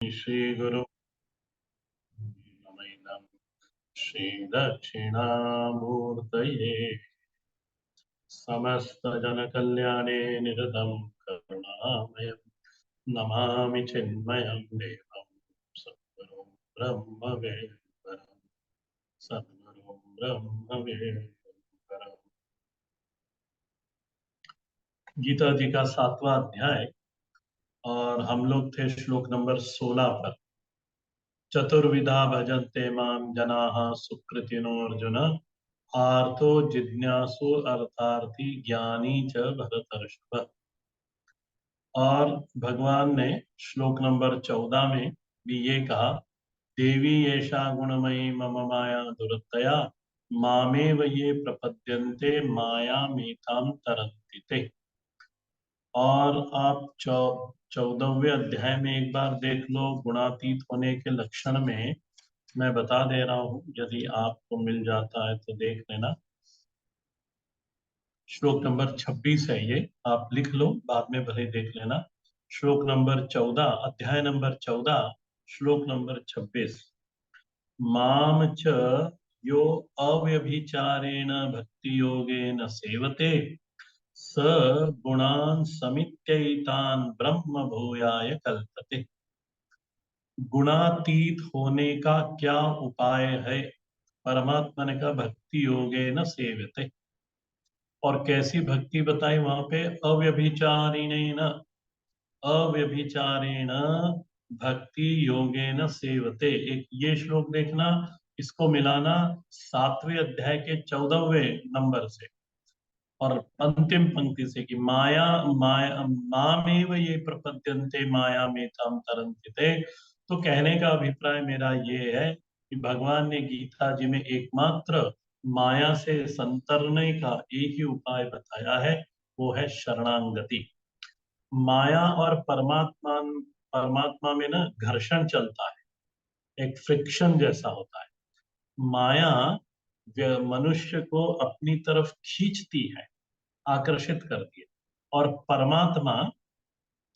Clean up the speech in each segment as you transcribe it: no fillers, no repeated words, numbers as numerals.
श्री गुरु नमः श्री दक्षिणामूर्तये समस्त जन कल्याणे निरतं करुणामयं नमामि चिन्मयं देवं सद्गुरुं ब्रह्मवेद्वरं सद्गुरुं ब्रह्मवेद्वरं। गीता जी का 7वां अध्याय और हम लोग थे श्लोक नंबर 16 पर। चतुर्विधा भजन्ते मां जनाः सुकृतिनो अर्जुन आर्तो जिज्ञासु अर्थार्थी ज्ञानी च भरतर्षभ। और भगवान ने श्लोक नंबर 14 में भी ये कहा, देवी एषा गुणमयी मम माया दुरतया मामेव ये प्रपद्यन्ते माया मेतां तरन्ति ते। और आप 14वें अध्याय में एक बार देख लो, गुणातीत होने के लक्षण में मैं बता दे रहा हूं, यदि आपको मिल जाता है तो देख लेना। श्लोक नंबर 26 है ये, आप लिख लो, बाद में भले देख लेना। श्लोक नंबर 14, अध्याय नंबर 14, श्लोक नंबर 26। माम च यो अव्यभिचारेण भक्ति योगेन सेवते स गुणान् समित्यैतान् ब्रह्म भूयाय कल्पते। गुणातीत होने का क्या उपाय है? परमात्मा ने कहा भक्ति योगेन सेवते। और कैसी भक्ति बताई वहां पे? अव्यभिचारिणेन, अव्यभिचारेण भक्ति योगेन सेवते। एक ये श्लोक देखना, इसको मिलाना 7वें अध्याय के 14वें नंबर से और अंतिम पंक्ति से कि माया माया मामेव ये प्रपद्यन्ते माया मेतां तरन्ति ते। तो कहने का अभिप्राय मेरा ये है कि भगवान ने गीता जी में एकमात्र माया से संतरने का एक ही उपाय बताया है, वो है शरणागति। माया और परमात्मा परमात्मा में ना घर्षण चलता है, एक फ्रिक्शन जैसा होता है। माया मनुष्य को अपनी तरफ खींचती है, आकर्षित करती है, और परमात्मा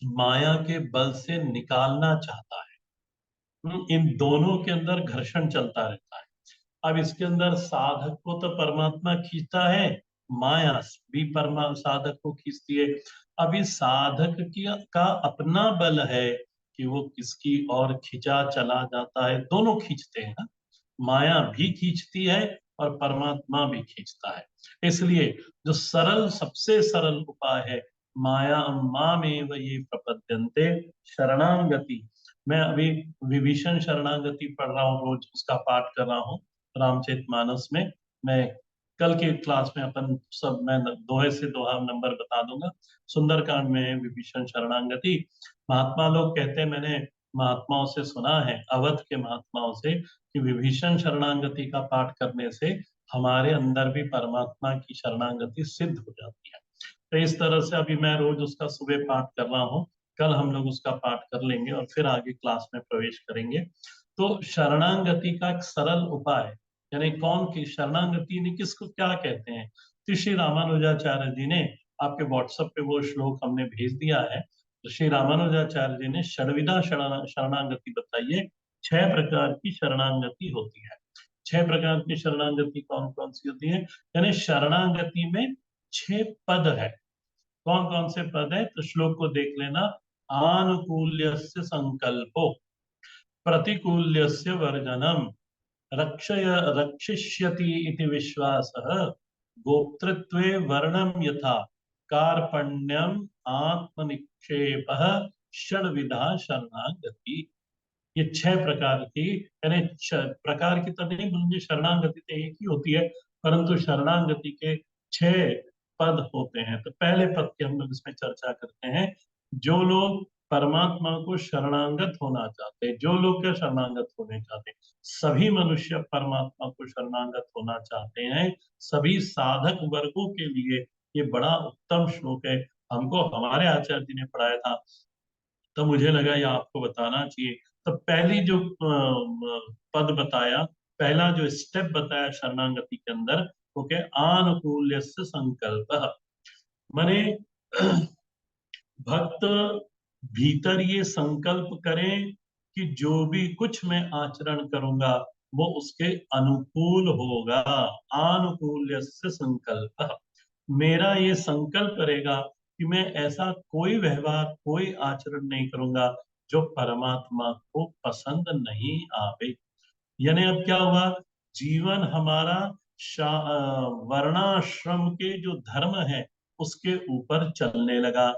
माया के बल से निकालना चाहता है। इन दोनों के अंदर घर्षण चलता रहता है। अब इसके अंदर साधक को तो परमात्मा खींचता है, माया भी परमा साधक को खींचती है। अभी साधक की का अपना बल है कि वो किसकी ओर खिंचा चला जाता है, दोनों खींचते हैं ना। माया भी खींचती है और परमात्मा भी खींचता है। इसलिए जो सरल, सबसे सरल उपाय है, माया मामेव ये प्रपद्यन्ते शरणागति। मैं अभी विभीषण शरणागति पढ़ रहा हूँ, रोज उसका पाठ कर रहा हूँ रामचरितमानस में। मैं कल के क्लास में अपन सब मैं दोहे से दोहा नंबर बता दूंगा। सुंदरकांड में है विभीषण शरणागति। महात्मा लोग कहते हैं, मैंने महात्माओं से सुना है, अवध के महात्माओं से, कि विभीषण शरणागति का पाठ करने से हमारे अंदर भी परमात्मा की शरणागति सिद्ध हो जाती है। तो इस तरह से अभी मैं रोज उसका सुबह पाठ कर रहा हूँ। कल हम लोग उसका पाठ कर लेंगे और फिर आगे क्लास में प्रवेश करेंगे। तो शरणागति का एक सरल उपाय, यानी कौन की शरणागति ने, किसको क्या कहते हैं? तो श्री रामानुजाचार्य जी ने आपके व्हाट्सएप पे वो श्लोक हमने भेज दिया है। तो श्री रामानुजाचार्य जी ने षड्विधा शरणागति बताई है। 6 प्रकार की शरणागति होती है। 6 प्रकार की शरणागति कौन कौन सी होती है? यानी शरणागति में 6 पद है। कौन कौन से पद है? तो श्लोक को देख लेना। आनुकूल्यस्य संकल्पो, प्रतिकूल्यस्य वर्जनम, रक्षय रक्षिष्यति इति विश्वासः, गोप्तृत्वे वर्णम यथा, कार्पण्यम आत्मनिक्षेपः, षड्विधा शरणागति। ये 6 प्रकार की, यानी प्रकार की तो नहीं बोलेंगे, शरणागति तो एक ही होती है, परंतु शरणागति के 6 पद होते हैं। तो पहले पद की हम लोग इसमें चर्चा करते हैं। जो लोग परमात्मा को शरणागत होना चाहते हैं, जो लोग क्या शरणागत होने चाहते हैं, सभी मनुष्य परमात्मा को शरणागत होना चाहते हैं। सभी साधक वर्गों के लिए ये बड़ा उत्तम श्लोक है। हमको हमारे आचार्य जी ने पढ़ाया था, तो मुझे लगा ये आपको बताना चाहिए। तो पहली जो पद बताया, पहला जो स्टेप बताया शरणागति के अंदर, वो क्या? आनुकूल्य संकल्प। माने भक्त भीतर ये संकल्प करें कि जो भी कुछ मैं आचरण करूंगा वो उसके अनुकूल होगा। आनुकूल्यस्य संकल्प, मेरा ये संकल्प रहेगा कि मैं ऐसा कोई व्यवहार कोई आचरण नहीं करूंगा जो परमात्मा को पसंद नहीं आवे। यानी अब क्या हुआ, जीवन हमारा वर्णाश्रम के जो धर्म है उसके ऊपर चलने लगा।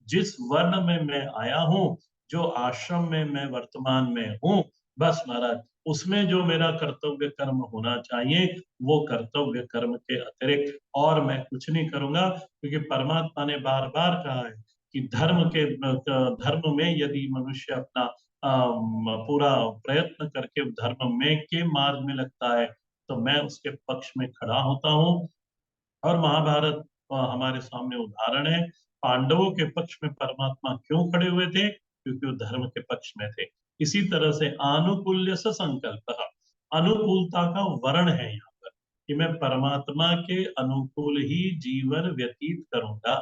जिस वर्ण में मैं आया हूँ, जो आश्रम में मैं वर्तमान में हूँ, बस महाराज उसमें जो मेरा कर्तव्य कर्म होना चाहिए वो कर्तव्य कर्म के अतिरिक्त और मैं कुछ नहीं करूंगा। क्योंकि परमात्मा ने बार बार कहा है कि धर्म में यदि मनुष्य अपना पूरा प्रयत्न करके धर्म में के मार्ग में लगता है तो मैं उसके पक्ष में खड़ा होता हूँ। और महाभारत हमारे सामने उदाहरण है। पांडवों के पक्ष में परमात्मा क्यों खड़े हुए थे? क्योंकि वो धर्म के पक्ष में थे। इसी तरह से आनुकूल्य से संकल्प, अनुकूलता का वर्ण है यहाँ पर कि मैं परमात्मा के अनुकूल ही जीवन व्यतीत करूंगा।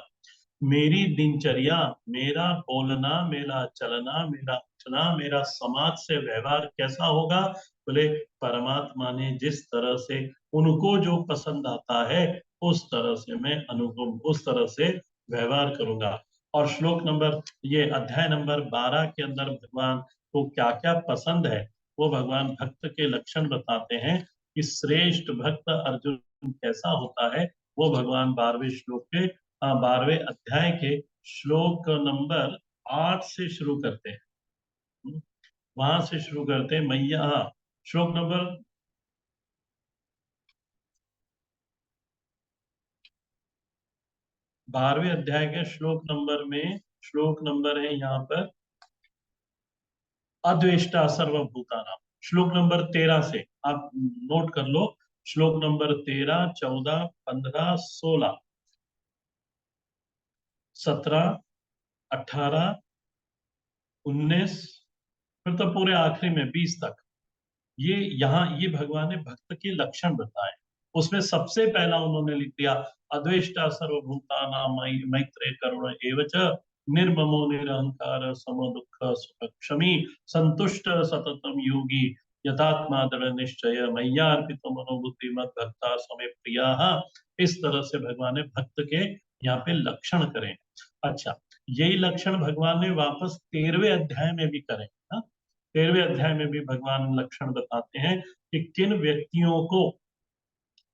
मेरी दिनचर्या, मेरा बोलना, मेरा चलना, मेरा उठना, मेरा समाज से व्यवहार कैसा होगा? बोले परमात्मा ने जिस तरह से उनको जो पसंद आता है उस तरह से मैं अनुकूल उस तरह से व्यवहार करूंगा। और श्लोक नंबर, ये अध्याय नंबर 12 के अंदर भगवान को क्या क्या पसंद है वो भगवान भक्त के लक्षण बताते हैं कि श्रेष्ठ भक्त अर्जुन कैसा होता है। वो भगवान 12वें श्लोक के 12वें अध्याय के श्लोक नंबर 8 से शुरू करते हैं। वहां से शुरू करते हैं मैया, हाँ, श्लोक नंबर 12वें अध्याय के श्लोक नंबर है यहाँ पर अद्वेष्टा सर्वभूतानां। श्लोक नंबर 13 से आप नोट कर लो। श्लोक नंबर 13, 14, 15, 16, 17, 18, 19, फिर तो पूरे आखिरी में 20 तक। ये भगवान ने भक्त के लक्षण बताए। उसमें सबसे पहला उन्होंने लिख दिया अद्वेष्टा सर्वभूतानां मैत्रे करुण एवच निर्ममो निरहंकार समो दुख सुख क्षमी संतुष्ट सततम योगी यथात्मा दृढ़ निश्चय मय्यार्पितो मनोबुद्धि मत भक्ता समे प्रिया। इस तरह से भगवान ने भक्त के यहाँ पे लक्षण करें। अच्छा, यही लक्षण भगवान ने वापस 13वें अध्याय में भी करे। हाँ? 13वें अध्याय में भी भगवान लक्षण बताते हैं कि किन व्यक्तियों को,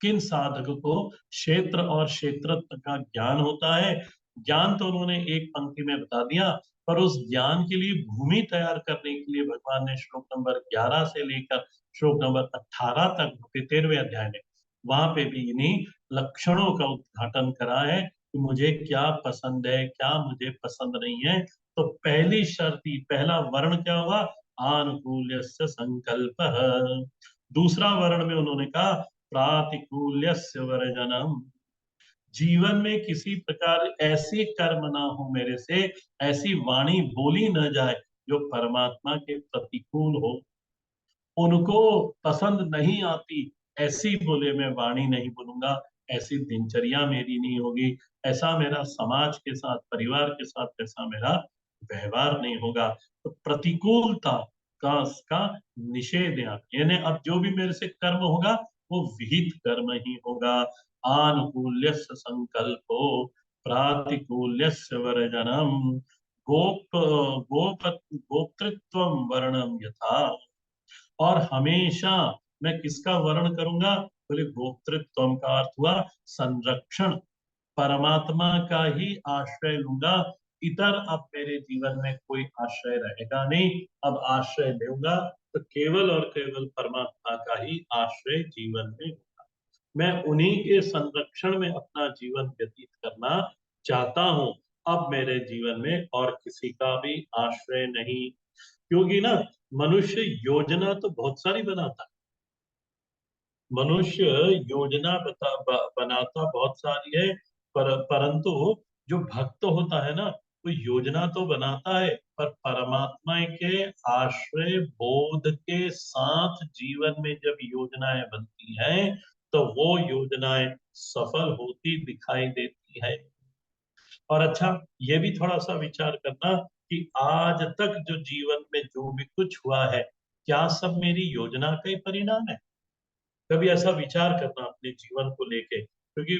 किन साधक को क्षेत्र और क्षेत्रज्ञ का ज्ञान होता है। ज्ञान तो उन्होंने एक पंक्ति में बता दिया, पर उस ज्ञान के लिए भूमि तैयार करने के लिए भगवान ने श्लोक नंबर 11 से लेकर श्लोक नंबर 18 तक 13वें अध्याय में वहां पे भी इन्हीं लक्षणों का उद्घाटन करा है कि मुझे क्या पसंद है क्या मुझे पसंद नहीं है। तो पहली शर्त ही, पहला वर्ण क्या हुआ? आनुकूल्य संकल्प। दूसरा वर्ण में उन्होंने कहा प्रातिकूल्यस्य वर्जनम। जीवन में किसी प्रकार ऐसे कर्म ना हो मेरे से, ऐसी वाणी बोली न जाए जो परमात्मा के प्रतिकूल हो, उनको पसंद नहीं आती ऐसी बोले मैं वाणी नहीं बोलूंगा। ऐसी दिनचर्या मेरी नहीं होगी, ऐसा मेरा समाज के साथ परिवार के साथ ऐसा मेरा व्यवहार नहीं होगा। तो प्रतिकूलता का निषेध यानी अब जो भी मेरे से कर्म होगा वो विहित कर्म ही होगा। आनुकूल्यस्य संकल्पो प्रातिकूल्यस्य वर्जनम। गोप गोप गोप्तृत्व वर्णम यथा। और हमेशा मैं किसका वर्ण करूंगा? बोले गोप्तृत्व का अर्थ हुआ संरक्षण, परमात्मा का ही आश्रय लूंगा। इतर अब मेरे जीवन में कोई आश्रय रहेगा नहीं। अब आश्रय लूंगा तो केवल और केवल परमात्मा का ही आश्रय जीवन में होगा। मैं उन्हीं के संरक्षण में अपना जीवन व्यतीत करना चाहता हूँ। अब मेरे जीवन में और किसी का भी आश्रय नहीं। क्योंकि ना, मनुष्य योजना तो बहुत सारी बनाता है। मनुष्य योजना बनाता बहुत सारी है, परंतु जो भक्त होता है ना, वो योजना तो बनाता है पर परमात्मा के आश्रय बोध के साथ जीवन में जब योजनाएं बनती हैं तो वो योजनाएं सफल होती दिखाई देती है। और अच्छा, ये भी थोड़ा सा विचार करना कि आज तक जो जीवन में जो भी कुछ हुआ है, क्या सब मेरी योजना का ही परिणाम है? कभी ऐसा विचार करना अपने जीवन को लेके, क्योंकि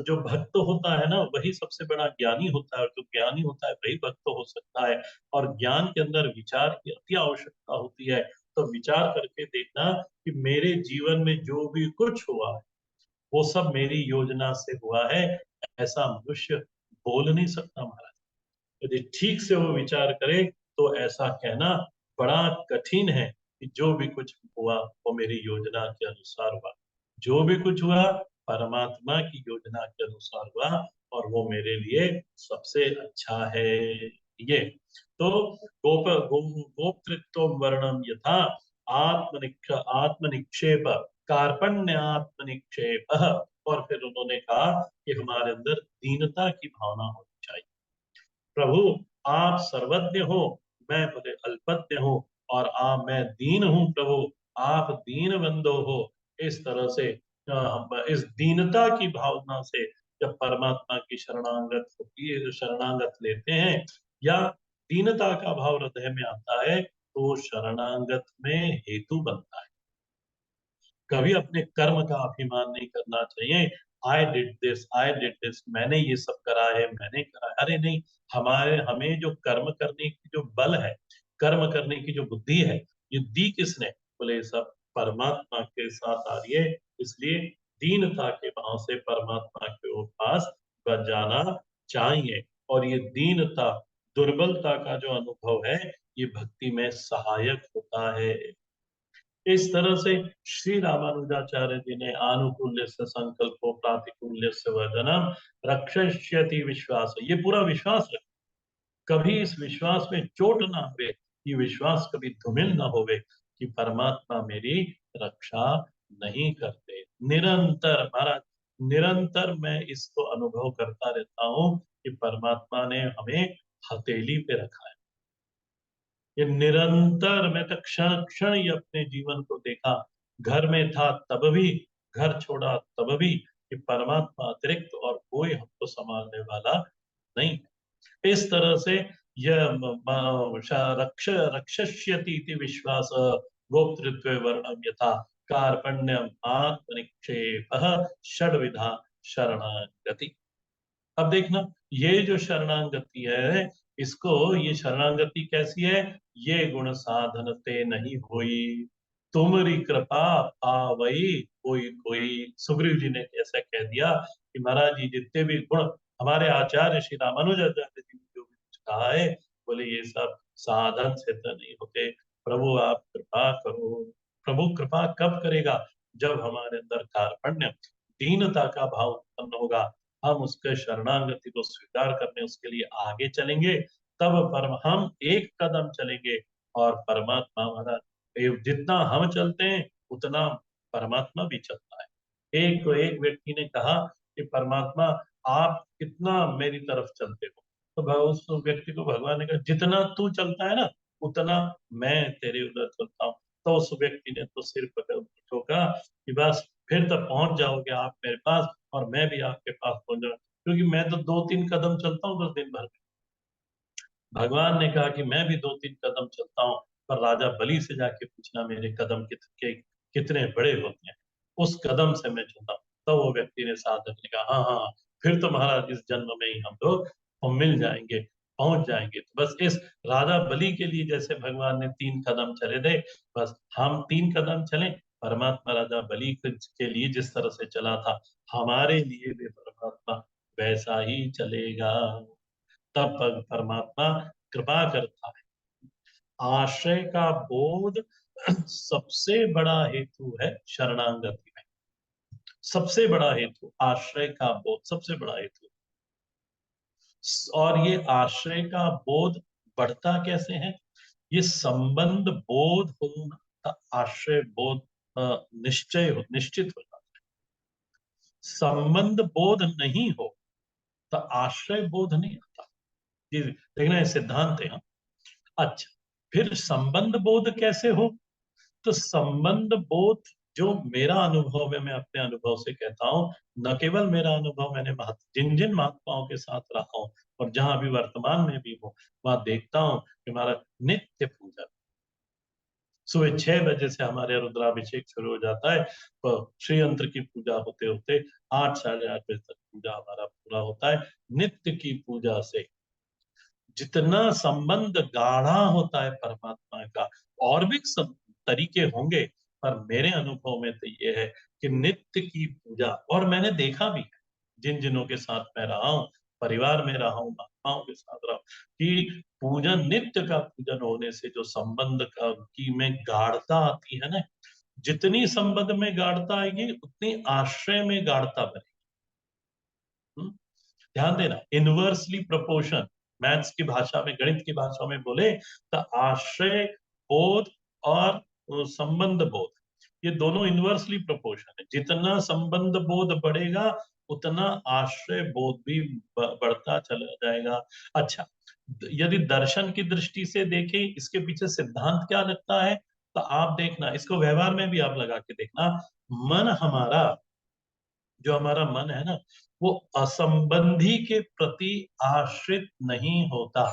जो भक्त होता है ना, वही सबसे बड़ा ज्ञानी होता है, और जो ज्ञानी होता है वही भक्त हो सकता है। और ज्ञान के अंदर विचार की अति आवश्यकता होती है। तो विचार करके देखना कि मेरे जीवन में जो भी कुछ हुआ है, वो सब मेरी योजना से हुआ है, ऐसा मनुष्य बोल नहीं सकता महाराज। यदि ठीक से वो विचार करे तो ऐसा कहना बड़ा कठिन है कि जो भी कुछ हुआ वो मेरी योजना के अनुसार हुआ। जो भी कुछ हुआ परमात्मा की योजना के अनुसार हुआ, और वो मेरे लिए सबसे अच्छा है। ये तो गोप्तृत्व वर्णम यथा आत्मनिक्षेप कार्पण्य आत्मनिक्षेप। और फिर उन्होंने कहा कि हमारे अंदर दीनता की भावना होनी चाहिए। प्रभु आप सर्वज्ञ हो, मैं बोले अल्पज्ञ हूँ, और मैं दीन हूँ प्रभु, आप दीन बंधो हो। इस तरह से इस दीनता की भावना से जब परमात्मा की शरणागत होती है, शरणागत लेते हैं, या दीनता का भाव हृदय में आता है, तो शरणागत में हेतु बनता है। कभी अपने कर्म का अभिमान नहीं करना चाहिए। आई डिड दिस, मैंने ये सब करा है, मैंने करा है। अरे नहीं, हमें जो कर्म करने की जो बल है, कर्म करने की जो बुद्धि है, ये दी किसने? बोले सब परमात्मा के साथ आ रही है। इसलिए दीनता के भाव से परमात्मा के पास बच जाना चाहिए। और ये दीनता, दुर्बलता का जो अनुभव है, ये भक्ति में सहायक होता है। इस तरह से श्री रामानुजाचार्य जी ने आनुकूल्य से संकल्पो प्रातिकूल्य से वर्जनम रक्षयति विश्वास, ये पूरा विश्वास रख, कभी इस विश्वास में चोट ना हुए, ये विश्वास कभी धूमिल ना होवे कि परमात्मा मेरी रक्षा नहीं करते। निरंतर महाराज, निरंतर मैं इसको अनुभव करता रहता हूँ कि परमात्मा ने हमें हथेली पे रखा है। ये निरंतर, मैं तो क्षण क्षण ही अपने जीवन को देखा। घर में था तब भी, घर छोड़ा तब भी, कि परमात्मा अतिरिक्त और कोई हमको संभालने वाला नहीं। इस तरह से यह रक्षस्यति इति विश्वास गोप्तृत्व वर्णम यथा कार्पण्यम आत्मनिक्षेप षड्विधा शरणागति। अब देखना, ये जो शरणागति है, इसको, ये शरणागति कैसी है? ये गुण साधन ते नहीं हुई, तुम्हारी कृपा पावई कोई कोई। सुग्रीव जी ने ऐसा कह दिया कि महाराज जी, जितने भी गुण हमारे आचार्य श्री रामानुजाचार्य जी ने जो भी कुछ कहा है, बोले ये सब साधन से तो नहीं होते। प्रभु आप कृपा करो। प्रभु कृपा कब करेगा? जब हमारे अंदर कार्पण्य, दीनता का भाव उत्पन्न होगा, हम उसके शरणागति को स्वीकार करने उसके लिए आगे चलेंगे, तब हम एक कदम चलेंगे, और परमात्मा हमारा, जितना हम चलते हैं उतना परमात्मा भी चलता है। एक व्यक्ति ने कहा कि परमात्मा आप कितना मेरी तरफ चलते हो? तो उस व्यक्ति को भगवान ने कहा, जितना तू चलता है ना, उतना मैं तेरे उधर चलता हूँ। तो उस व्यक्ति ने तो सिर पकड़ ठोका कि बस फिर तो पहुंच जाओगे आप मेरे पास, और मैं भी आपके पास पहुंच जाऊंगा, क्योंकि मैं तो 2-3 कदम चलता हूँ बस दिन भर में। भगवान ने कहा कि मैं भी 2-3 कदम चलता हूँ, पर राजा बलि से जाके पूछना मेरे कदम कितने बड़े होते हैं, उस कदम से मैं चलता हूँ। तो वो व्यक्ति ने, साधक ने कहा, हाँ हाँ हाँ, फिर तो महाराज इस जन्म में ही हम लोग मिल जाएंगे, पहुंच जाएंगे। तो बस इस राजा बलि के लिए जैसे भगवान ने 3 कदम चले थे, बस हम 3 कदम चलें। परमात्मा राजा बलि के लिए जिस तरह से चला था, हमारे लिए भी परमात्मा वैसा ही चलेगा। तब परमात्मा कृपा करता है। आश्रय का बोध सबसे बड़ा हेतु है शरणागति में। सबसे बड़ा हेतु आश्रय का बोध, सबसे बड़ा हेतु। और ये आश्रय का बोध बढ़ता कैसे है? ये संबंध बोध होना, आश्रय बोध निश्चित हो जाता है। संबंध बोध नहीं हो तो आश्रय बोध नहीं आता। ये देखना, ये सिद्धांत है। अच्छा, फिर संबंध बोध कैसे हो? तो संबंध बोध जो मेरा अनुभव है, मैं अपने अनुभव से कहता हूँ, न केवल मेरा अनुभव, मैंने जिन जिन महात्माओं के साथ रहा हूँ, और जहां भी वर्तमान में भी हूँ वहां देखता हूँ कि हमारा नित्य पूजा, सुबह 6 बजे से हमारे रुद्राभिषेक शुरू हो जाता है, तो श्री यंत्र की पूजा होते होते 8 साढ़े 8 बजे तक पूजा हमारा पूरा होता है। नित्य की पूजा से जितना संबंध गाढ़ा होता है परमात्मा का, और भी सब तरीके होंगे, पर मेरे अनुभव में तो ये है कि नित्य की पूजा, और मैंने देखा भी है जिन जिनों के साथ मैं रहा हूँ, परिवार में रहा हूँ, महात्माओं के साथ रहा हूँ, कि पूजन, नित्य का पूजन होने से जो संबंध का की में गाढ़ता आती है ना, जितनी संबंध में गाढ़ता आएगी उतनी आश्रय में गाढ़ता बनेगी। हम्म? ध्यान देना, इनवर्सली प्रोपोर्शन, मैथ्स की भाषा में, गणित की भाषा में बोले तो आश्रय बोध और संबंध बोध, ये दोनों इनवर्सली प्रोपोर्शन है। जितना संबंध बोध बढ़ेगा उतना आश्रय बोध भी बढ़ता चला जाएगा। अच्छा, यदि दर्शन की दृष्टि से देखें, इसके पीछे सिद्धांत क्या लगता है, तो आप देखना, इसको व्यवहार में भी आप लगा के देखना। मन हमारा, जो हमारा मन है ना, वो असंबंधी के प्रति आश्रित नहीं होता।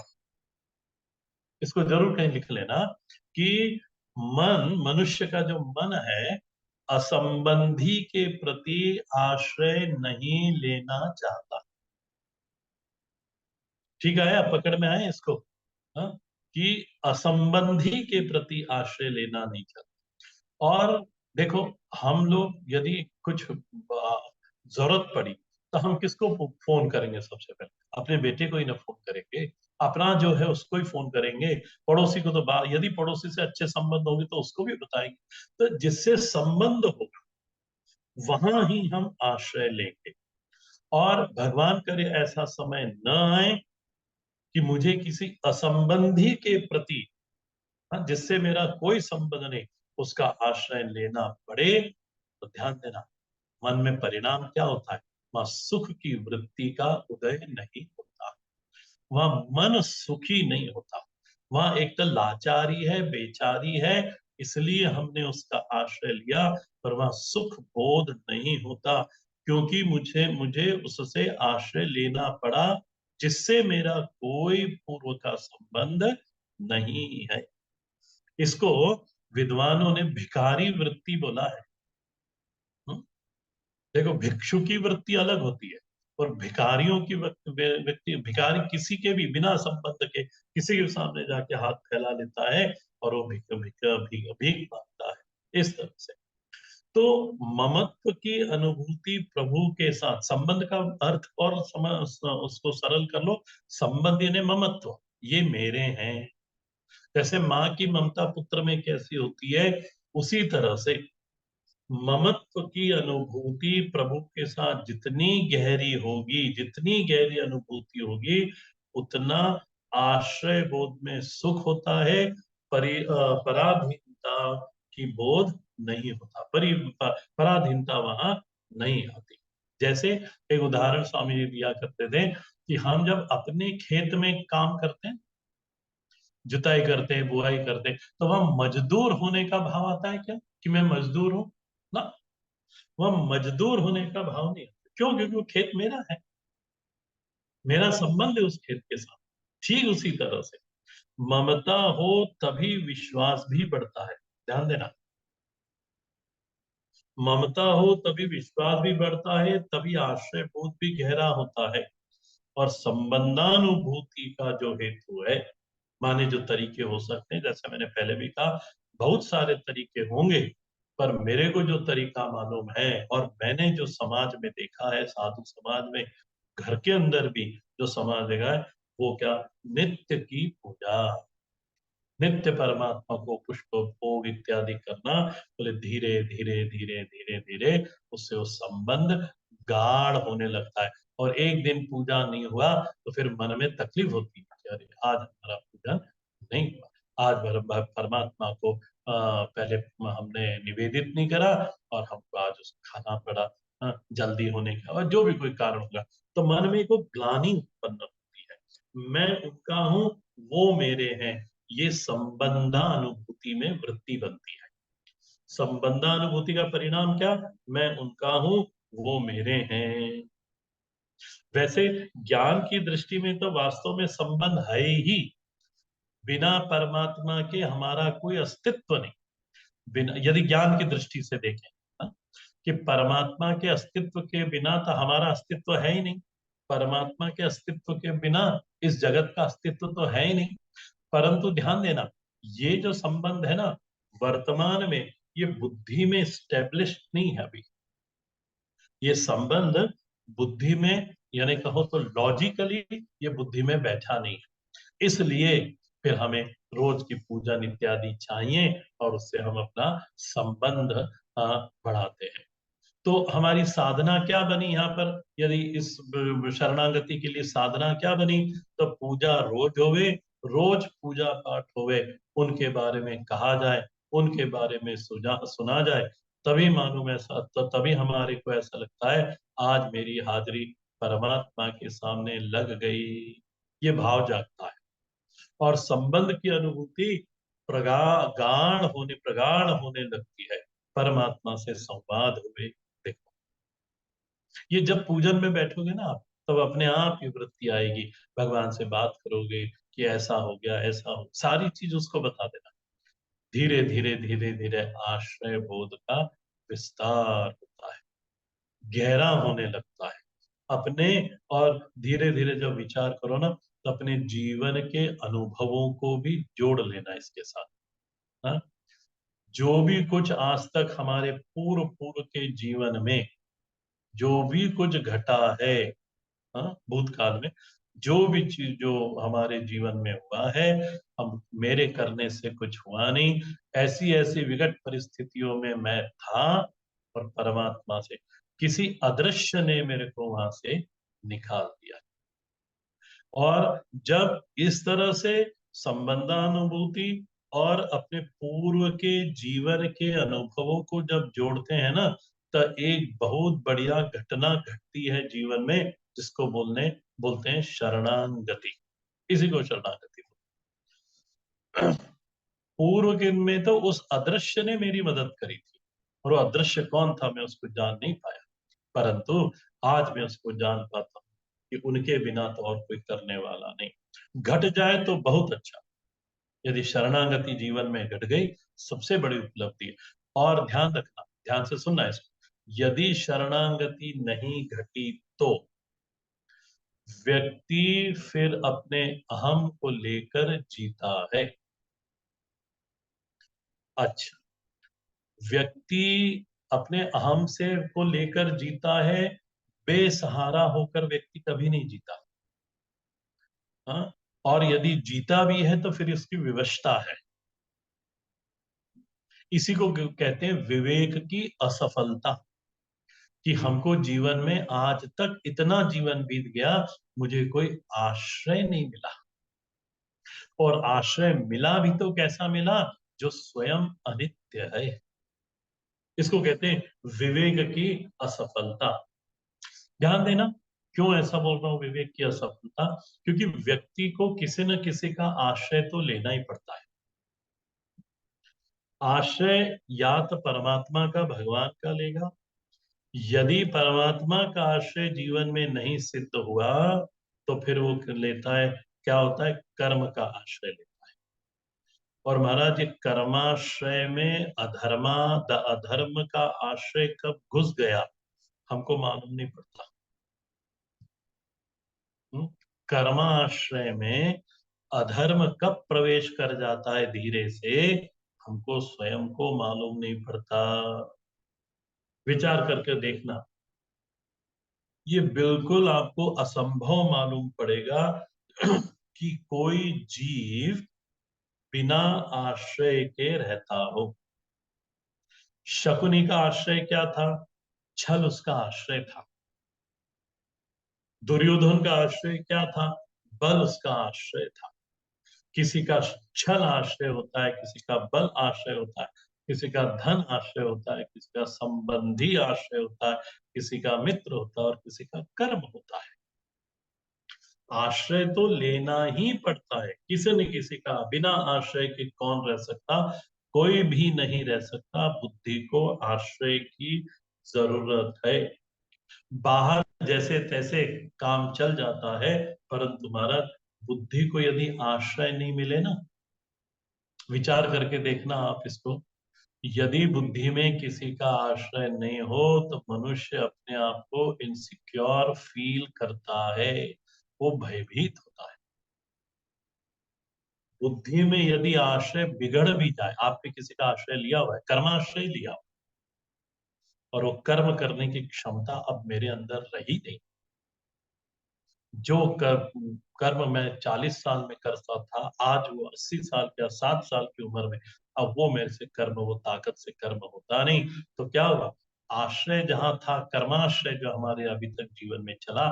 इसको जरूर कहीं लिख लेना कि मन, मनुष्य का जो मन है, असंबंधी के प्रति आश्रय नहीं लेना चाहता। ठीक है, आप पकड़ में आए इसको? हाँ, कि असंबंधी के प्रति आश्रय लेना नहीं चाहता। और देखो, हम लोग यदि कुछ जरूरत पड़ी तो हम किसको फोन करेंगे? सबसे पहले अपने बेटे को ही ना फोन करेंगे, अपना जो है उसको ही फोन करेंगे। पड़ोसी को तो यदि पड़ोसी से अच्छे संबंध होंगे तो उसको भी बताएंगे। तो जिससे संबंध होगा वहां ही हम आश्रय लेंगे। और भगवान करे ऐसा समय न आए कि मुझे किसी असंबंधी के प्रति, हाँ, जिससे मेरा कोई संबंध नहीं, उसका आश्रय लेना पड़े। तो ध्यान देना, मन में परिणाम क्या होता है? वहां सुख की वृत्ति का उदय नहीं होता, वहां मन सुखी नहीं होता, वहां एक तो लाचारी है, बेचारी है, इसलिए हमने उसका आश्रय लिया, पर वहां सुख बोध नहीं होता, क्योंकि मुझे मुझे उससे आश्रय लेना पड़ा जिससे मेरा कोई पूर्व का संबंध नहीं है। इसको विद्वानों ने भिखारी वृत्ति बोला है। हम्म? देखो, भिक्षु की वृत्ति अलग होती है, और भिखारियों की व्यक्ति, भिखारी किसी के भी बिना संबंध के किसी के सामने जाके हाथ फैला लेता है और वो भीख भीख भीख भीख मांगता है, इस तरह से। तो ममत्व की अनुभूति प्रभु के साथ, संबंध का अर्थ और उसको सरल कर लो, संबंध यानी ममत्व, ये मेरे हैं। जैसे माँ की ममता पुत्र में कैसी होती है, उसी तरह से ममत्व की अनुभूति प्रभु के साथ जितनी गहरी होगी, जितनी गहरी अनुभूति होगी, उतना आश्रय बोध में सुख होता है, पराधीनता की बोध नहीं होता, पराधीनता वहां नहीं आती। जैसे एक उदाहरण स्वामी जी दिया करते थे कि हम जब अपने खेत में काम करते हैं, जुताई करते हैं, बुआई करते हैं, तो वह मजदूर होने का भाव आता है क्या, कि मैं मजदूर हूं? ना, वह मजदूर होने का भाव नहीं आता। क्यों? क्योंकि वो खेत मेरा है, मेरा संबंध है उस खेत के साथ। ठीक उसी तरह से ममता हो तभी विश्वास भी बढ़ता है। ध्यान देना, ममता हो तभी विश्वास भी बढ़ता है, तभी आश्रय बोध भी गहरा होता है। और संबंधानुभूति का जो हेतु है, माने जो तरीके हो सकते हैं, जैसे मैंने पहले भी कहा, बहुत सारे तरीके होंगे, पर मेरे को जो तरीका मालूम है और मैंने जो समाज में देखा है, साधु समाज में, घर के अंदर भी जो समाज देखा है, वो क्या, नित्य की पूजा, नित्य परमात्मा को पुष्प भोग इत्यादि करना। बोले धीरे धीरे धीरे धीरे धीरे उससे वो संबंध गाढ़ होने लगता है। और एक दिन पूजा नहीं हुआ तो फिर मन में तकलीफ होती है कि अरे आज हमारा पूजन नहीं हुआ, आज परमात्मा को पहले हमने निवेदित नहीं करा और हमको आज उसको खाना पड़ा, जल्दी होने का, और जो भी कोई कारण होगा, तो मन में को ग्लानि उत्पन्न होती है। मैं उनका हूँ, वो मेरे हैं, ये संबंधानुभूति में वृत्ति बनती है। संबंधानुभूति का परिणाम क्या? मैं उनका हूं, वो मेरे हैं। वैसे ज्ञान की दृष्टि में तो वास्तव में संबंध है ही, बिना परमात्मा के हमारा कोई अस्तित्व नहीं। बिना, यदि ज्ञान की दृष्टि से देखें, हाँ, कि परमात्मा के अस्तित्व के बिना तो हमारा अस्तित्व है ही नहीं, परमात्मा के अस्तित्व के बिना इस जगत का अस्तित्व तो है ही नहीं। परंतु ध्यान देना, ये जो संबंध है ना, वर्तमान में ये बुद्धि में स्टेब्लिश नहीं है अभी। ये संबंध बुद्धि में, यानी कहो तो लॉजिकली ये बुद्धि में बैठा नहीं है। इसलिए फिर हमें रोज की पूजा इत्यादि चाहिए और उससे हम अपना संबंध बढ़ाते हैं। तो हमारी साधना क्या बनी यहाँ पर, यदि इस शरणागति के लिए साधना क्या बनी, तो पूजा रोज होवे, रोज पूजा पाठ होवे, उनके बारे में कहा जाए, उनके बारे में सुना जाए, तभी मालूम ऐसा, तो तभी हमारे को ऐसा लगता है आज मेरी हाजिरी परमात्मा के सामने लग गई, ये भाव जागता है। और संबंध की अनुभूति प्रगाढ़ होने लगती है, परमात्मा से संवाद हुए। देखो, ये जब पूजन में बैठोगे ना आप, तब अपने आप ये वृत्ति आएगी, भगवान से बात करोगे कि ऐसा हो गया, ऐसा हो, सारी चीज उसको बता देना। धीरे धीरे धीरे धीरे आश्रय बोध का विस्तार होता है, गहरा होने लगता है अपने। और धीरे धीरे जब विचार करो ना, तो अपने जीवन के अनुभवों को भी जोड़ लेना इसके साथ। हाँ? जो भी कुछ आज तक हमारे पूर्व पूर्व के जीवन में जो भी कुछ घटा है, हाँ, भूतकाल में जो भी चीज जो हमारे जीवन में हुआ है, हम मेरे करने से कुछ हुआ नहीं, ऐसी ऐसी विकट परिस्थितियों में मैं था, और परमात्मा से किसी अदृश्य ने मेरे को वहां से निकाल दिया। और जब इस तरह से संबंधानुभूति और अपने पूर्व के जीवन के अनुभवों को जब जोड़ते हैं ना, तो एक बहुत बढ़िया घटना घटती है जीवन में, जिसको बोलते हैं शरणागति। इसी को शरणागति बोलते हैं। पूर्व के में तो उस अदृश्य ने मेरी मदद करी थी, और वो अदृश्य कौन था मैं उसको जान नहीं पाया, परंतु आज मैं उसको जान पाता हूँ कि उनके बिना तो और कोई करने वाला नहीं। घट जाए तो बहुत अच्छा, यदि शरणागति जीवन में घट गई, सबसे बड़ी उपलब्धि है। और ध्यान रखना, ध्यान से सुनना इसको, यदि शरणागति नहीं घटी तो व्यक्ति फिर अपने अहम को लेकर जीता है। अच्छा, व्यक्ति अपने अहम से को लेकर जीता है, बेसहारा होकर व्यक्ति कभी नहीं जीता। हाँ? और यदि जीता भी है तो फिर इसकी विवशता है। इसी को कहते हैं विवेक की असफलता, कि हमको जीवन में आज तक इतना जीवन बीत गया, मुझे कोई आश्रय नहीं मिला। और आश्रय मिला भी तो कैसा मिला, जो स्वयं अनित्य है। इसको कहते हैं विवेक की असफलता। ध्यान देना, क्यों ऐसा बोल रहा हूं विवेक की असफलता, क्योंकि व्यक्ति को किसी न किसी का आश्रय तो लेना ही पड़ता है। आश्रय या तो परमात्मा का, भगवान का लेगा। यदि परमात्मा का आश्रय जीवन में नहीं सिद्ध हुआ, तो फिर वो लेता है, क्या होता है, कर्म का आश्रय लेता है। और महाराज, ये कर्माश्रय में अधर्म का आश्रय कब घुस गया, हमको मालूम नहीं पड़ता। हम्म? कर्माश्रय में अधर्म कब प्रवेश कर जाता है धीरे से, हमको स्वयं को मालूम नहीं पड़ता। विचार करके देखना, ये बिल्कुल आपको असंभव मालूम पड़ेगा कि कोई जीव बिना आश्रय के रहता हो। शकुनी का आश्रय क्या था, छल उसका आश्रय था। दुर्योधन का आश्रय क्या था, बल उसका आश्रय था। किसी का छल आश्रय होता है, किसी का बल आश्रय होता है, किसी का धन आश्रय होता है, किसी का संबंधी आश्रय होता है, किसी का मित्र होता है, और किसी का कर्म होता है। आश्रय तो लेना ही पड़ता है किसी न किसी का, बिना आश्रय के कौन रह सकता, कोई भी नहीं रह सकता। बुद्धि को आश्रय की जरूरत है। बाहर जैसे तैसे काम चल जाता है, परंतु महाराज बुद्धि को यदि आश्रय नहीं मिले ना, विचार करके देखना आप इसको, यदि बुद्धि में किसी का आश्रय नहीं हो तो मनुष्य अपने आप को इनसिक्योर फील करता है, वो भयभीत होता है। बुद्धि में यदि आश्रय बिगड़ भी जाए, आपने किसी का आश्रय लिया हुआ है, कर्माश्रय लिया हुआ, और वो कर्म करने की क्षमता अब मेरे अंदर रही नहीं, जो कर्म मैं 40 साल में करता था, आज वो 80 साल या 60 साल की उम्र में अब वो मेरे से कर्म, वो ताकत से कर्म होता नहीं। तो क्या हुआ, आश्रय जहां था, कर्माश्रय जो हमारे अभी तक जीवन में चला,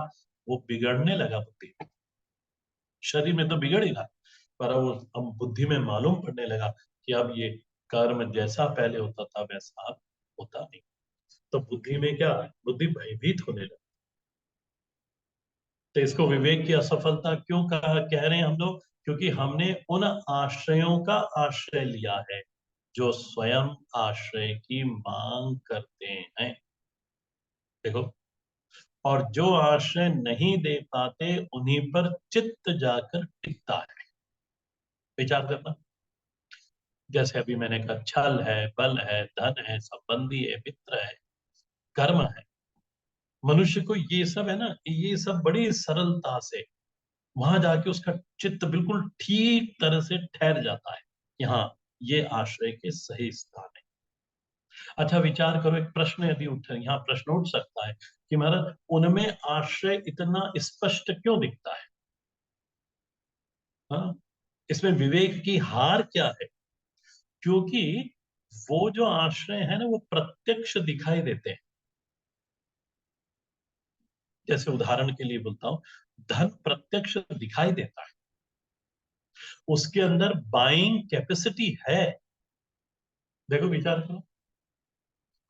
वो बिगड़ने लगा बुद्धि में। शरीर में तो बिगड़ ही रहा, पर वो अब बुद्धि में मालूम पड़ने लगा कि अब ये कर्म जैसा पहले होता था वैसा अब होता नहीं। तो बुद्धि में क्या, बुद्धि भयभीत होने लगी। तो इसको विवेक की असफलता क्यों कहा, कह रहे हैं हम लोग, क्योंकि हमने उन आश्रयों का आश्रय लिया है जो स्वयं आश्रय की मांग करते हैं। देखो, और जो आश्रय नहीं दे पाते उन्हीं पर चित्त जाकर टिकता है। विचार करना, जैसे अभी मैंने कहा, छल है, बल है, धन है, संबंधी है, मित्र है, कर्म है, मनुष्य को ये सब है ना, ये सब बड़ी सरलता से वहां जाके उसका चित्त बिल्कुल ठीक तरह से ठहर जाता है कि हाँ, ये आश्रय के सही स्थान है। अच्छा विचार करो, एक प्रश्न यदि उठ, यहाँ प्रश्न उठ सकता है कि महाराज उनमें आश्रय इतना स्पष्ट क्यों दिखता है? हाँ, इसमें विवेक की हार क्या है? क्योंकि वो जो आश्रय है ना, वो प्रत्यक्ष दिखाई देते हैं। जैसे उदाहरण के लिए बोलता हूं, धन प्रत्यक्ष दिखाई देता है, उसके अंदर बाइंग कैपेसिटी है। देखो विचार करो,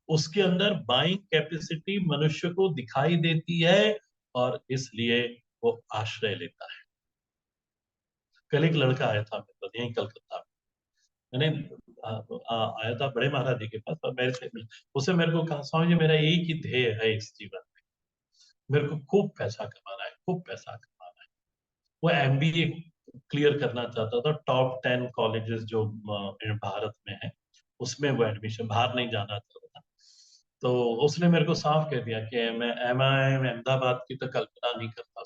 उसके अंदर बाइंग कैपेसिटी मनुष्य को दिखाई देती है, और इसलिए वो आश्रय लेता है। कल एक लड़का आया था मेरे पास, यहीं कलकत्ता में, मैंने आया था बड़े महाराज जी के पास, और मेरे से उसे मेरे को कहा, स्वामी जी मेरा एक ही ध्येय है इस जीवन में, मेरे को खूब पैसा कमाना है, खूब पैसा कमाना है। वो एमबीए क्लियर करना चाहता था, टॉप 10 कॉलेजेस जो भारत में है उसमें वो एडमिशन, बाहर नहीं जाना चाहता था। तो उसने मेरे को साफ कह दिया कि मैं एमआई में अहमदाबाद की तो कल्पना नहीं करता,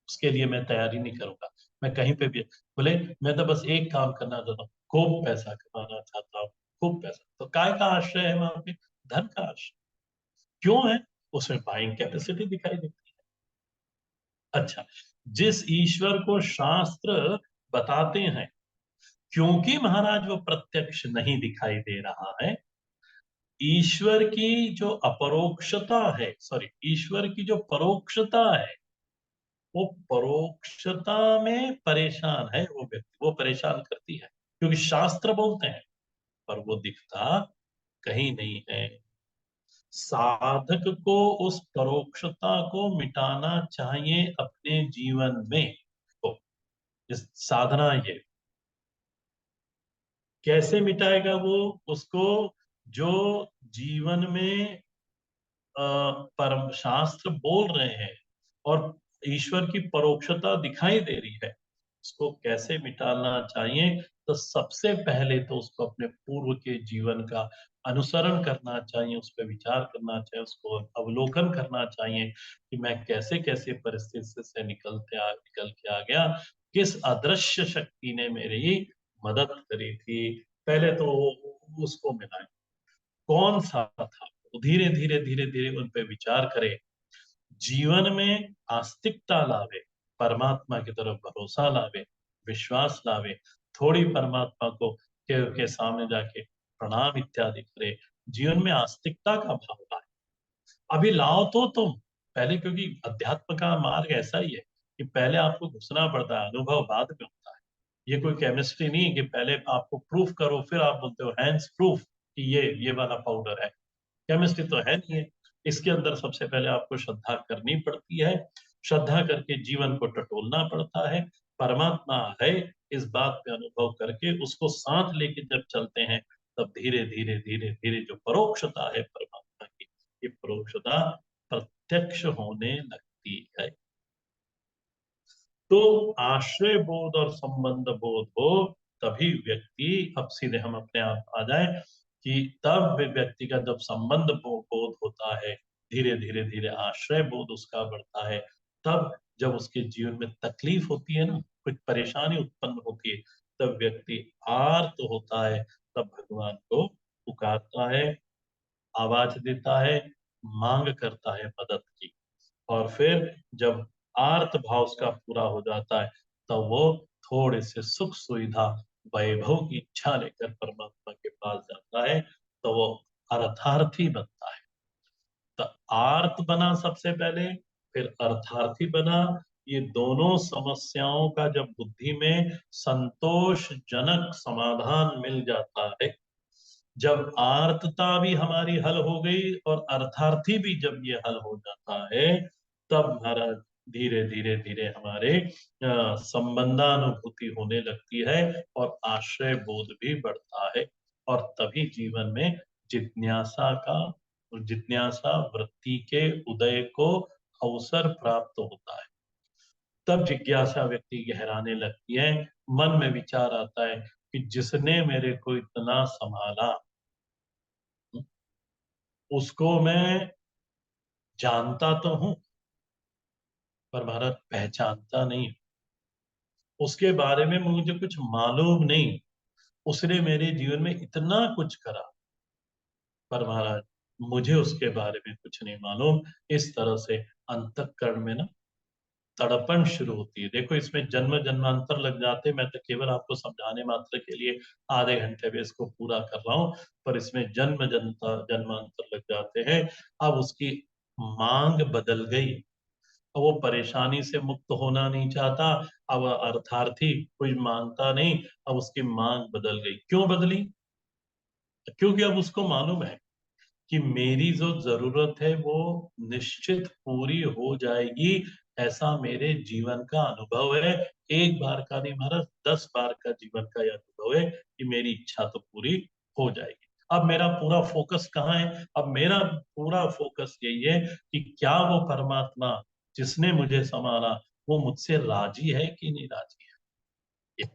उसके लिए मैं तैयारी नहीं करूंगा, मैं कहीं पे भी, बोले मैं तो बस एक काम करना चाहता हूँ, खूब पैसा कमाना चाहता हूँ, खूब पैसा। तो काय का आश्रय है वहां पे? धन का आश्रय। क्यों है? उसमें बाइंग कैपेसिटी दिखाई देती है। अच्छा, जिस ईश्वर को शास्त्र बताते हैं, क्योंकि महाराज वो प्रत्यक्ष नहीं दिखाई दे रहा है, ईश्वर की जो अपरोक्षता है, सॉरी, ईश्वर की जो परोक्षता है, वो परोक्षता में परेशान है वो व्यक्ति, वो परेशान करती है, क्योंकि शास्त्र बोलते हैं पर वो दिखता कहीं नहीं है। साधक को उस परोक्षता को मिटाना चाहिए अपने जीवन में। तो इस साधना ये कैसे मिटाएगा वो उसको? जो जीवन में परम शास्त्र बोल रहे हैं और ईश्वर की परोक्षता दिखाई दे रही है, उसको कैसे मिटाना चाहिए? तो सबसे पहले तो उसको अपने पूर्व के जीवन का अनुसरण करना चाहिए, उस पर विचार करना चाहिए, उसको अवलोकन करना चाहिए कि मैं कैसे कैसे परिस्थिति से निकल के आ गया, किस अदृश्य शक्ति ने मेरी मदद करी थी। पहले तो उसको मिलाए, कौन सा था, धीरे धीरे धीरे धीरे उन पे विचार करे, जीवन में आस्तिकता लावे, परमात्मा की तरफ भरोसा लावे, विश्वास लावे, थोड़ी परमात्मा को के सामने जाके प्रणाम इत्यादि करे, जीवन में आस्तिकता का भाव लाए। अभी लाओ तो तुम पहले, क्योंकि अध्यात्म का मार्ग ऐसा ही है कि पहले आपको घुसना पड़ता है, अनुभव बाद में होता है। ये कोई केमिस्ट्री नहीं है कि पहले आपको प्रूफ करो फिर आप बोलते हो हैंड्स प्रूफ कि ये वाला पाउडर है। केमिस्ट्री तो है नहीं है। इसके अंदर सबसे पहले आपको श्रद्धा करनी पड़ती है, श्रद्धा करके जीवन को टटोलना पड़ता है, परमात्मा है इस बात पे अनुभव करके उसको साथ लेके जब चलते हैं, तब धीरे धीरे धीरे धीरे जो परोक्षता है परमात्मा की, ये परोक्षता प्रत्यक्ष होने लगती है। तो आश्रय बोध और संबंध बोध हो तभी व्यक्ति, अब सीधे हम अपने आप आ जाए कि तब व्यक्ति का जब संबंध बोध होता है, धीरे धीरे धीरे आश्रय बोध उसका बढ़ता है, तब जब उसके जीवन में तकलीफ होती है ना, कुछ परेशानी उत्पन्न होती है, तब व्यक्ति आर्त होता है, तब भगवान को पुकारता है, आवाज देता है, मांग करता है मदद की। और फिर जब आर्त भाव उसका पूरा हो जाता है, तो वो थोड़े से सुख सुविधा वैभव की इच्छा लेकर परमात्मा के पास जाता है, तो वो अर्थार्थी बनता है। तो आर्त बना सबसे पहले, फिर अर्थार्थी बना। ये दोनों समस्याओं का जब बुद्धि में संतोषजनक समाधान मिल जाता है, जब आर्तता भी हमारी हल हो गई और अर्थार्थी भी जब ये हल हो जाता है, तब महाराज धीरे धीरे धीरे हमारे संबंधानुभूति होने लगती है और आश्रय बोध भी बढ़ता है। और तभी जीवन में जिज्ञासा का जिज्ञासा वृत्ति के उदय को अवसर प्राप्त होता है। तब जिज्ञासा व्यक्ति गहराने लगती है, मन में विचार आता है कि जिसने मेरे को इतना संभाला, उसको मैं जानता तो हूं, पर भारत पहचानता नहीं। उसके बारे में मुझे कुछ मालूम नहीं। उसने मेरे जीवन में इतना कुछ करा, पर महाराज मुझे उसके बारे में कुछ नहीं मालूम। इस तरह से अंतःकरण में ना तड़पन शुरू होती है। देखो, इसमें जन्म जन्मांतर लग जाते, मैं तो केवल आपको समझाने मात्र के लिए आधे घंटे में इसको पूरा कर रहा हूं, पर इसमें जन्मांतर लग जाते हैं। अब उसकी मांग बदल गई, अब वो परेशानी से मुक्त होना नहीं चाहता, अब अर्थार्थी कुछ मांगता नहीं, अब उसकी मांग बदल गई। क्यों बदली? क्योंकि अब उसको मालूम है कि मेरी जो जरूरत है वो निश्चित पूरी हो जाएगी, ऐसा मेरे जीवन का अनुभव है। एक बार का नहीं महाराज, 10 बार का जीवन का यह अनुभव है कि मेरी इच्छा तो पूरी हो जाएगी। अब मेरा पूरा फोकस कहाँ है? अब मेरा पूरा फोकस यही है कि क्या वो परमात्मा जिसने मुझे संभाला, वो मुझसे राजी है कि नहीं राजी है,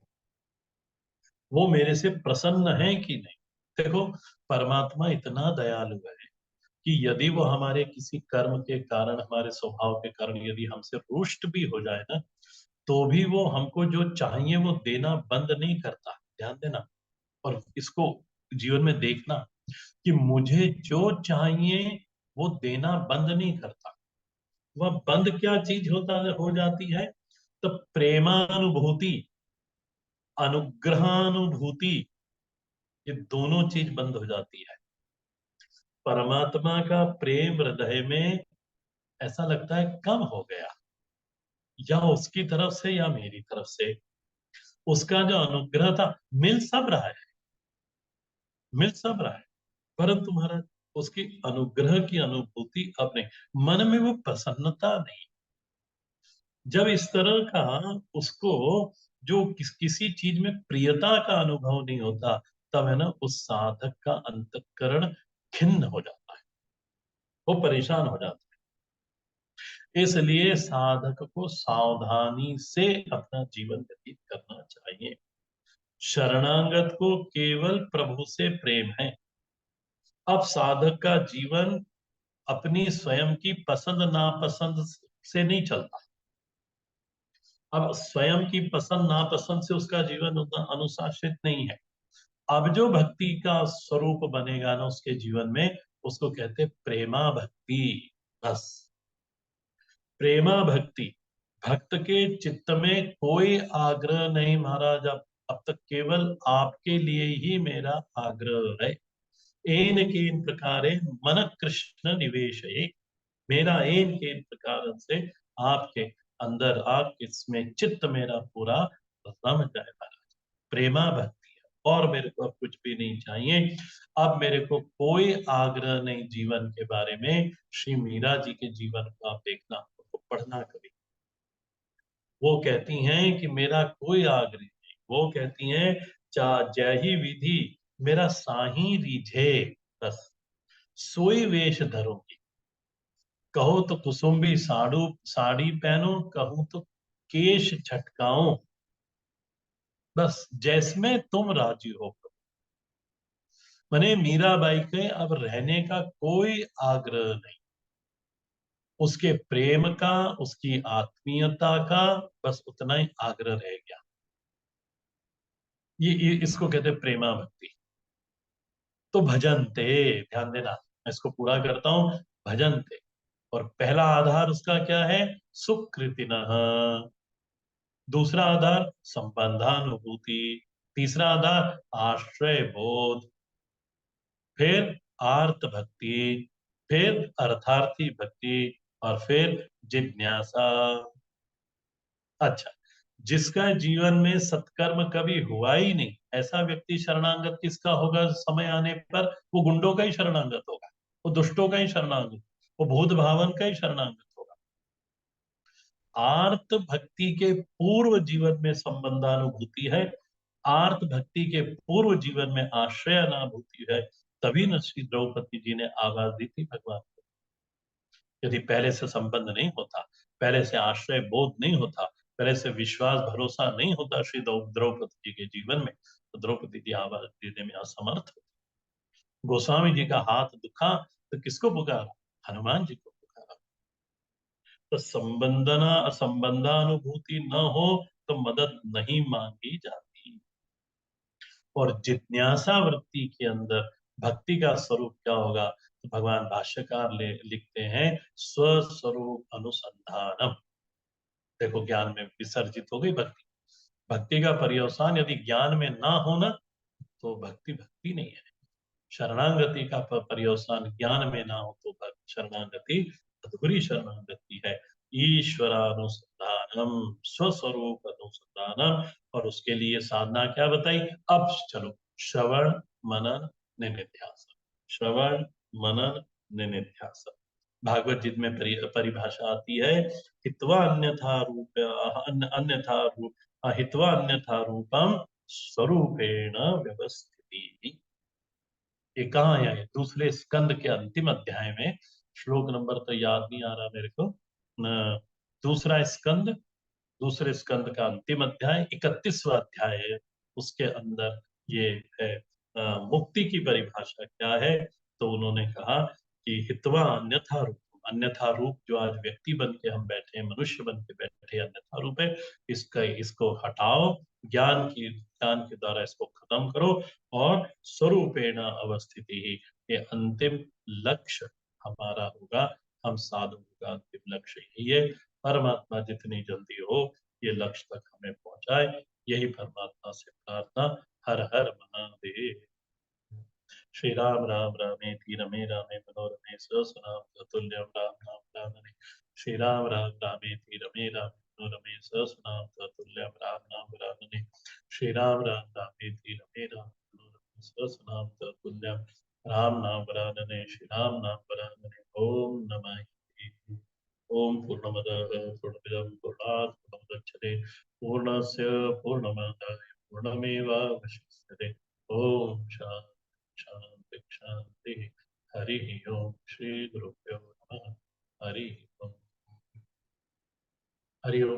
वो मेरे से प्रसन्न है कि नहीं। देखो, परमात्मा इतना दयालु है कि यदि वो हमारे किसी कर्म के कारण, हमारे स्वभाव के कारण यदि हमसे रुष्ट भी हो जाए ना, तो भी वो हमको जो चाहिए वो देना बंद नहीं करता। ध्यान देना, और इसको जीवन में देखना कि मुझे जो चाहिए वो देना बंद नहीं करता। वह बंद क्या चीज होता हो जाती है? तो प्रेमानुभूति, अनुग्रहानुभूति, ये दोनों चीज बंद हो जाती है। परमात्मा का प्रेम हृदय में ऐसा लगता है कम हो गया, या उसकी तरफ से या मेरी तरफ से। उसका जो अनुग्रह था, मिल सब रहा है, मिल सब रहा है, परंतु तुम्हारा उसकी अनुग्रह की अनुभूति अब नहीं, मन में वो प्रसन्नता नहीं। जब इस तरह का उसको जो किसी चीज में प्रियता का अनुभव नहीं होता, तब है ना उस साधक का अंतःकरण खिन्न हो जाता है, वो परेशान हो जाता है। इसलिए साधक को सावधानी से अपना जीवन व्यतीत करना चाहिए। शरणागत को केवल प्रभु से प्रेम है। अब साधक का जीवन अपनी स्वयं की पसंद नापसंद से नहीं चलता। अब स्वयं की पसंद नापसंद से उसका जीवन उतना अनुशासित नहीं है। अब जो भक्ति का स्वरूप बनेगा ना उसके जीवन में, उसको कहते हैं प्रेमा भक्ति। बस, प्रेमा भक्ति। भक्त के चित्त में कोई आग्रह नहीं महाराज। अब तक केवल आपके लिए ही मेरा आग्रह है। एन केन प्रकारे मन कृष्ण निवेश, मेरा एन केन प्रकार से आपके अंदर, आपके इसमें चित्त मेरा पूरा रम जाए महाराज। प्रेमा भक्ति है, और मेरे को अब कुछ भी नहीं चाहिए। अब मेरे को कोई आग्रह नहीं जीवन के बारे में। श्री मीरा जी के जीवन को आप देखना, उसको पढ़ना कभी। वो कहती हैं कि मेरा कोई आग्रह नहीं। वो कहती हैं, चा जय ही विधि मेरा साही रीझे, बस सोई वेश धरूंगी। कहो तो कुसुम्बी साड़ू साड़ी पहनो, कहूं तो केश झटकाओ, बस जैसमें तुम राजी हो। मैंने मीराबाई के अब रहने का कोई आग्रह नहीं, उसके प्रेम का, उसकी आत्मीयता का बस उतना ही आग्रह रह गया। ये इसको कहते हैं प्रेमा भक्ति। तो भजनते, ध्यान देना, मैं इसको पूरा करता हूं। भजनते, और पहला आधार उसका क्या है? सुकृतिनः। दूसरा आधार संबंधानुभूति। तीसरा आधार आश्रय बोध। फिर आर्त भक्ति। फिर अर्थार्थी भक्ति। और फिर जिज्ञासा। अच्छा, जिसका जीवन में सत्कर्म कभी हुआ ही नहीं, ऐसा व्यक्ति शरणागत किसका होगा? समय आने पर वो गुंडों का ही शरणागत होगा, वो दुष्टों का ही शरणागत, वो भूत भावन का ही शरणागत होगा। आर्त भक्ति के पूर्व जीवन में संबंधानुभूति है, आर्त भक्ति के पूर्व जीवन में आश्रयानुभूति है। तभी न श्री द्रौपदी जी ने आवाज दी थी भगवान को। यदि पहले से संबंध नहीं होता, पहले से आश्रय बोध नहीं होता, पहले से विश्वास भरोसा नहीं होता श्री द्रौपदी जी के जीवन में, तो द्रौपदी जी आवाज देने में असमर्थ होती। गोस्वामी जी का हाथ दुखा तो किसको पुकारा? हनुमान जी को पुकारा। तो संबंधानुभूति न हो तो मदद नहीं मांगी जाती। और जिज्ञासा वृत्ति के अंदर भक्ति का स्वरूप क्या होगा? तो भगवान भाष्यकार लिखते हैं स्वस्वरूप अनुसंधानम। देखो, ज्ञान में विसर्जित हो गई भक्ति। भक्ति का पर्यवसान यदि ज्ञान में ना होना तो भक्ति भक्ति नहीं है। शरणागति का पर्यवसान ज्ञान में ना हो तो शरणागति अधूरी शरणागति है। ईश्वरानुसंधानम, स्वस्वरूप अनुसंधानम। और उसके लिए साधना क्या बताई? अब चलो, श्रवण मनन निधिध्यासन। श्रवण मनन निधिध्यासन। भागवत गीता में परिभाषा आती है, हित्वा अन्यथा रूप अन्यथा रूप हित्वा अन्यथा रूपम स्वरूपेण व्यवस्थिति। ये कहाँ है? दूसरे स्कंद के अंतिम अध्याय में, श्लोक नंबर तो याद नहीं आ रहा मेरे को। न, दूसरा स्कंद, दूसरे स्कंद का अंतिम अध्याय 31वां अध्याय है। उसके अंदर ये है। मुक्ति की परिभाषा क्या है? तो उन्होंने कहा कि हित्वा अन्यथा रूप। अन्यथा रूप जो आज व्यक्ति बन के हम बैठे हैं, मनुष्य बन के बैठे हैं, अन्यथा रूप है। इसको हटाओ, ज्ञान के द्वारा इसको खत्म करो। और स्वरूपेण अवस्थिति ही ये अंतिम लक्ष्य हमारा होगा। हम साधु का अंतिम लक्ष्य यही है। परमात्मा जितनी जल्दी हो ये लक्ष्य तक हमें पहुंचाए, यही परमात्मा से प्रार्थना। हर हर महादेव। श्री राम राम रामेति रमे रामे मनोरमे सहस्रनाम ततुल्यं राम नाम वरानने। श्री राम राम रामेति रमे रामे मनोरमे सहस्रनाम ततुल्यं राम नाम वरानने। श्री राम राम रामेति रमे रामे मनोरमे सहस्रनाम ततुल्यं राम नाम वरानने। श्री राम नाम वरानने। ओम नमः शिवाय। ओम पूर्णमदः पूर्णमिदं पूर्णात् पूर्णमुदच्यते पूर्णस्य पूर्णमादाय पूर्णमेवावशिष्यते। ओम शांति शांति शांति। हरि ओम। श्री गुरुभ्यो नमः। हरि ओम। हरि ओम।